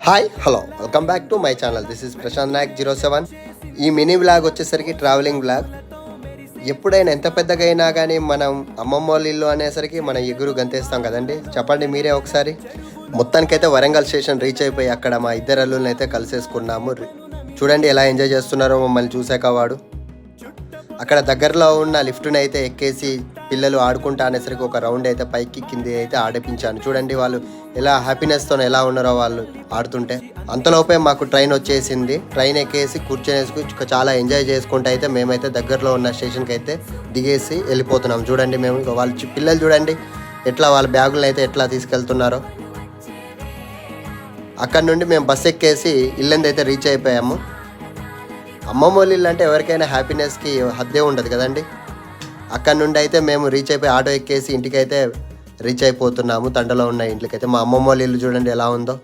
Hi hello welcome back to my channel. This is Prashant Naik 07. ఈ mini vlog వచ్చేసరికి travelling vlog. ఎప్పుడైనా ఎంత పెద్దగా అయినా కానీ మనం అమ్మమ్మ వాళ్ళ ఇల్లు అనేసరికి మనం ఎగురు గంతేస్తాం కదండి. చెప్పండి మీరే ఒకసారి. మొత్తానికైతే వరంగల్ స్టేషన్ రీచ్ అయిపోయి అక్కడ మా ఇద్దరు అల్లుల్ని అయితే కలిసేసుకున్నాము. చూడండి ఎలా ఎంజాయ్ చేస్తున్నారో మమ్మల్ని చూసాక వాడు. అక్కడ దగ్గరలో ఉన్న లిఫ్ట్ని అయితే ఎక్కేసి పిల్లలు ఆడుకుంటా అనేసరికి ఒక రౌండ్ అయితే పైకి కింది అయితే ఆడిపించాను. చూడండి వాళ్ళు ఎలా హ్యాపీనెస్తో ఎలా ఉన్నారో వాళ్ళు ఆడుతుంటే. అంతలోపే మాకు ట్రైన్ వచ్చేసింది. ట్రైన్ ఎక్కేసి కూర్చొనేసి చాలా ఎంజాయ్ చేసుకుంటూ అయితే మేమైతే దగ్గరలో ఉన్న స్టేషన్కి అయితే దిగేసి వెళ్ళిపోతున్నాం. చూడండి మేము వాళ్ళు పిల్లలు చూడండి ఎట్లా వాళ్ళ బ్యాగులను అయితే ఎట్లా తీసుకెళ్తున్నారో. అక్కడ నుండి మేము బస్ ఎక్కేసి ఇల్లంది అయితే రీచ్ అయిపోయాము. అమ్మమ్మ వాళ్ళ ఇల్లు అంటే ఎవరికైనా హ్యాపీనెస్కి హద్దే ఉండదు కదండి. అక్కడ నుండి అయితే మేము రీచ్ అయిపోయి ఆటో ఎక్కేసి ఇంటికైతే రీచ్ అయిపోతున్నాము. తండలో ఉన్న ఇంట్లోకైతే మా అమ్మమ్మ వాళ్ళ ఇల్లు చూడండి ఎలా ఉందో.